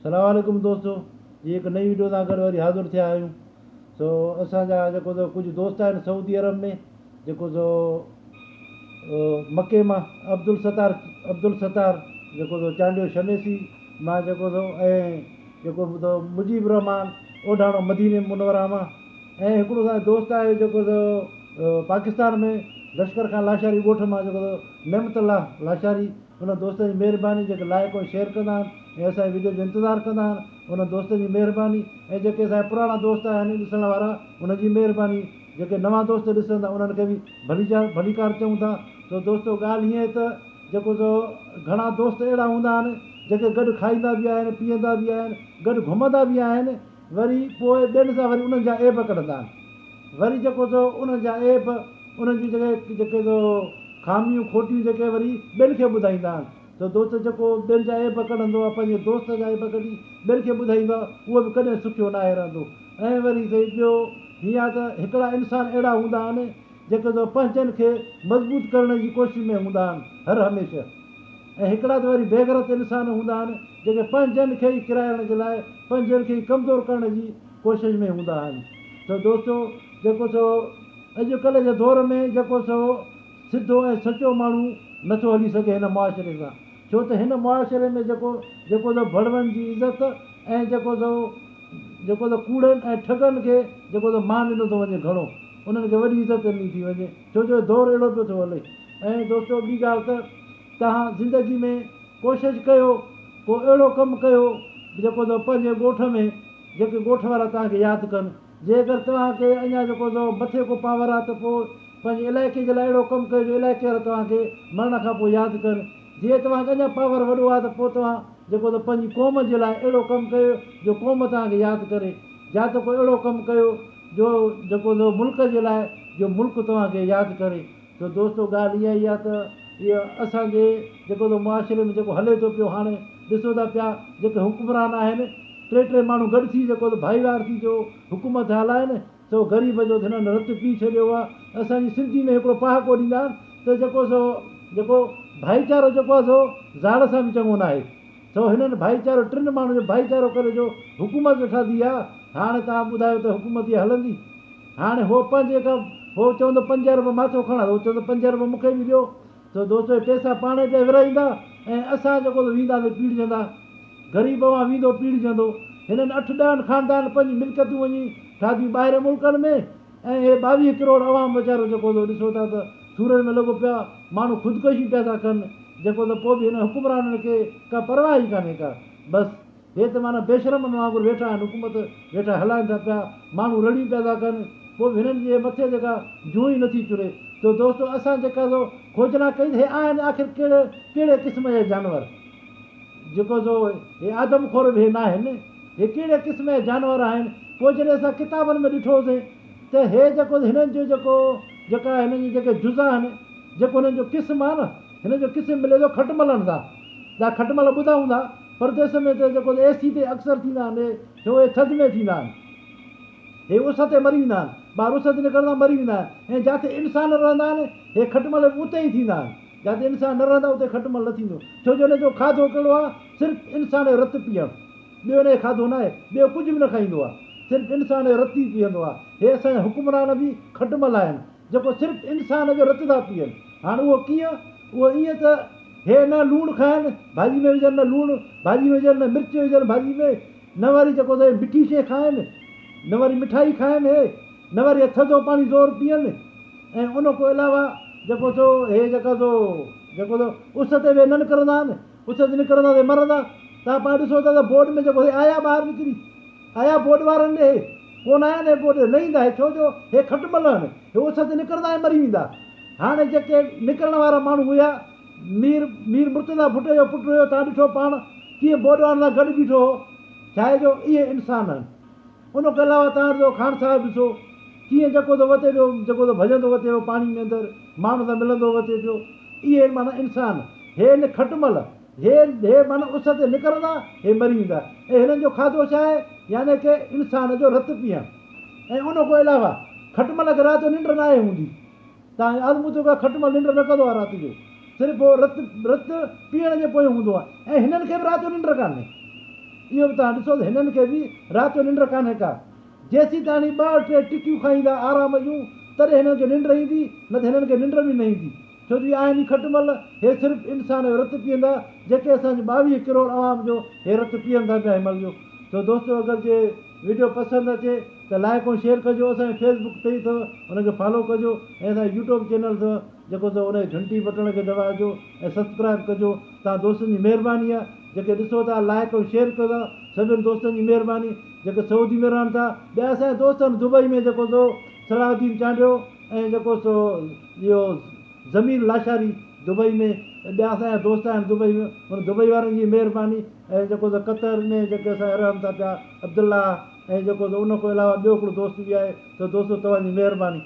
सलामकुम दोस्तों, ये हिकु नई वीडियो सां गॾु वरी हाज़िर थिया आहियूं। सो असांजा जेको कुझु दोस्त आहिनि सऊदी अरब में, जेको मके मां अब्दुल सतार जेको चांडियो शमेसी मां जेको मुजीब रहमान ओढाणो मदीने मुनवरा मां, ऐं हिकिड़ो असांजो दोस्त आहे जेको पाकिस्तान में लश्कर खां लाशारी ॻोठ मां जेको नेमतल्ला लाशारी। उन दोस्त जी महिरबानी जेके लाइक ऐं शेयर कंदा आहिनि ऐं असांजी वीडियो जो इंतज़ारु कंदा आहिनि, उन दोस्त जी महिरबानी। ऐं जेके असांजा पुराणा दोस्त आहिनि ॾिसण वारा, उनजी महिरबानी। जेके नवां दोस्त ॾिसंदा उन्हनि खे बि भलीकार चऊं था। तो दोस्तो ॻाल्हि हीअं त जेको घणा दोस्त अहिड़ा हूंदा आहिनि जेके गॾु खाईंदा बि आहिनि, पीअंदा बि आहिनि, गॾु घुमंदा बि आहिनि, वरी पोइ ॿियनि सां वरी उन्हनि जा ऐब कढंदा आहिनि। वरी जेको उन्हनि जा ऐब, उन्हनि जी जेके खामियूं खोटियूं जेके वरी ॿियनि खे ॿुधाईंदा आहिनि। त दोस्त जेको ॿियनि जा ऐब कढंदो आहे, पंहिंजे दोस्त जा ऐब कढी ॿियनि खे ॿुधाईंदो आहे, उहो बि कॾहिं सुठो न आहे रहंदो। ऐं वरी ॿियो हीअं आहे त हिकिड़ा इंसान अहिड़ा हूंदा आहिनि जेके पंहिंजनि खे मज़बूत करण जी कोशिशि में हूंदा आहिनि हर हमेशह। ऐं हिकिड़ा त वरी बेगरत इंसान हूंदा आहिनि जेके पंहिंजनि खे ई किराइण जे लाइ, पंहिंजनि खे ई कमज़ोर करण जी कोशिशि में हूंदा आहिनि। त दोस्तो जेको अॼुकल्ह जे दौर में जेको सिधो ऐं सचो माण्हू नथो हली सघे हिन मुआशिरे सां। छो त हिन मुआशिरे में जेको बड़वनि जी इज़त ऐं जेको कूड़नि ऐं ठगनि खे जेको मान ॾिनो थो वञे घणो, उन्हनि खे वॾी इज़त ॾिनी थी वञे, छो जो दौरु अहिड़ो पियो थो हले। ऐं दोस्तो ॿी ॻाल्हि त तव्हां ज़िंदगी में कोशिशि कयो, को अहिड़ो कमु कयो जेको पंहिंजे ॻोठ में जेके ॻोठ वारा तव्हांखे यादि कनि। जे अगरि तव्हांखे अञा जेको मथे को पावर आहे त पोइ पंहिंजे इलाइक़े जे लाइ अहिड़ो कमु कयो जो इलाइक़े वारा तव्हांखे मरण खां पोइ यादि कनि। जीअं तव्हांखे अञा पावर वॾो आहे त पोइ तव्हां जेको पंहिंजी क़ौम जे लाइ अहिड़ो कमु कयो जो क़ौम तव्हांखे यादि करे। या त कोई अहिड़ो कमु कयो जो जेको मुल्क जे लाइ जो मुल्क तव्हांखे यादि करे। त दोस्तो ॻाल्हि इहा ई आहे त इहा असांजे जेको मुआशिरे में जेको हले थो पियो, हाणे ॾिसो था पिया जेके हुकुमरान आहिनि, टे माण्हू गॾु थी जेको भाईवार थी जो हुकूमत हलाइनि, सो ग़रीब जो हिननि रतु पी छॾियो आहे। असांजी सिंधी में हिकिड़ो पहाको ॾींदा आहिनि त जेको भाईचारो जेको आहे सो ज़ाल सां बि चङो न आहे। सो हिननि भाईचारो, टिनि माण्हुनि जो भाईचारो करे जो हुकूमत ठाही आहे। हाणे तव्हां ॿुधायो त हुकूमत इहा हलंदी? हाणे हो पंहिंजे खां हो चवंदो 5 रुपया माथो खणा, हो चवंदो 5 रुपया मूंखे बि ॾियो। त दोस्तो पैसा पाण ते विराईंदा ऐं असां जेको वेंदासीं पीड़जंदा, ग़रीब वां वेंदो पीड़जंदो। हिननि 8-10 ख़ानदान पंहिंजी मिल्कियतूं वञी ठाहियूं ॿाहिरि मुल्कनि में, ऐं हे 22 करोड़ अवाम वीचारो जेको ॾिसो था त सूरज में लॻो पिया, माण्हू ख़ुदिकशी पिया था कनि। जेको पोइ बि हिन हुकुमराननि खे का परवाह ई कान्हे का। बसि हे त माना बेशरमनि वांगुरु वेठा आहिनि, हुकूमत वेठा हलाइनि था पिया, माण्हू रड़ी पिया था कनि, पोइ बि हिननि जे मथे जेका जूं ई नथी चुरे। त दोस्तो असां जेका खोजना कई हे आहिनि आख़िर कहिड़े क़िस्म जा जानवर, जेको हे आदमखोर बि हे न आहिनि, हे कहिड़े क़िस्म जा जानवर आहिनि। पोइ जॾहिं असां किताबनि में ॾिठोसीं त हे जेको हिननि जो जेका हिननि जी जेके जुज़ा आहिनि, जेको हिननि जो क़िस्म आहे न, हिन जो क़िस्म मिले थो खटमलनि सां। तव्हां खटमल ॿुधा हूंदा, परदेस में त जेको एसी ते अक्सर थींदा आहिनि, छो हे थधि में थींदा आहिनि, हे उस ते मरी वेंदा आहिनि, ॿार उस ते निकिरंदा मरी वेंदा आहिनि। ऐं जिते इंसान रहंदा आहिनि हे खटमल बि उते ई थींदा आहिनि, जिते इंसान न रहंदा उते खटमल न थींदो। छो जो हिन जो खाधो कहिड़ो आहे? सिर्फ़ु इंसान जो रतु पीअणु, ॿियो हिन जो खाधो न आहे, ॿियो कुझु बि न खाईंदो आहे, सिर्फ़ु इंसान जो रतु ई पीअंदो आहे। हे असांजा हुकुमरान बि खटमल आहिनि जेको सिर्फ़ु इंसान जो रतु था पीअनि। हाणे उहो कीअं? उहो ईअं त हे न लूणु खाइनि, भाॼी में विझनि, न लूणु भाॼी में विझनि, न मिर्च विझनि भाॼी में, न वरी जेको मिठी शइ खाइनि, न वरी मिठाई खाइनि, हे न वरी थधो पाणी ज़ोर पीअनि। ऐं उन खां अलावा जेको हे जेको उस ते बि न निकिरंदा आहिनि, उस ते निकिरंदा त मरंदा। तव्हां पाण ॾिसो था त बोर्ड में जेको आया ॿाहिरि निकिरी आया, बोर्ड वारनि ॾे कोन आया न, बोर्ड न ईंदा, छो जो हे खटमल आहिनि, हे उस ते निकिरंदा ऐं मरी वेंदा। हाणे जेके निकिरण वारा माण्हू हुया, मीर मुर्तज़ा भुट्टो जो पुटु हुयो, तव्हां ॾिठो पाण कीअं बोर्ड वारनि सां गॾु बीठो हो, छा आहे जो इहे इंसान आहिनि। उन खां अलावा तव्हां ॾिसो ख़ान साहिबु ॾिसो कीअं जेको वते पियो, जेको भॼंदो वते पियो पाणी में अंदरि, माण्हू सां मिलंदो वते पियो। इहे माना इंसान, हे न खटमल, हे माना उस ते निकिरंदा हे मरी वेंदा। ऐं हिननि जो खाधो छा आहे? यानी की इंसान जो रतु पीअणु। ऐं उन खां अलावा खटमल खे राति जो निंड न आहे हूंदी, तव्हां आज़मूदो का खटमल निंड न कंदो आहे राति जो, सिर्फ़ु रतु पीअण जे पोइ हूंदो आहे। ऐं हिननि खे बि राति जो निंड कान्हे, इहो बि तव्हां ॾिसो त हिननि खे बि राति जो निंड कान्हे का, जेसीं ताणी 2-3 टिकियूं खाईंदा आराम जूं तॾहिं हिननि खे निंड ईंदी, न त हिननि खे निंड बि न ईंदी। छो जो आहिनि ई खटमल, हे सिर्फ़ु इंसान जो रतु पीअंदा, जेके असांजे 22 करोड़ आवाम जो हे रतु पीअनि था पिया हिनमहिल जो। तो दोस्तो अगरि जे वीडियो पसंदि अचे त लाइक ऐं शेयर कजो, असांजे फेसबुक पेज अथव हुनखे फॉलो कजो, ऐं असांजो यूट्यूब चैनल अथव जेको अथव हुनजे घंटी बटण खे दॿाइजो ऐं सब्सक्राइब कजो। तव्हां दोस्तनि जी महिरबानी आहे, जेके ॾिसो था लाइक ऐं शेयर कयो था, सभिनि दोस्तनि जी महिरबानी। जेके सऊदी में रहनि था, ॿिया असांजा दोस्त आहिनि दुबई में, जेको सो सलाहुद्दीन चांडियो ऐं जेको सो इहो ज़मीन लाशारी दुबई में, ॿिया असांजा दोस्त आहिनि दुबई में, हुन दुबई वारनि जी महिरबानी। ऐं जेको त कतर में जेके असां रहनि था पिया अब्दुल्ला, ऐं जेको त उन खां अलावा ॿियो हिकिड़ो दोस्त बि आहे, त दोस्तो तव्हांजी महिरबानी।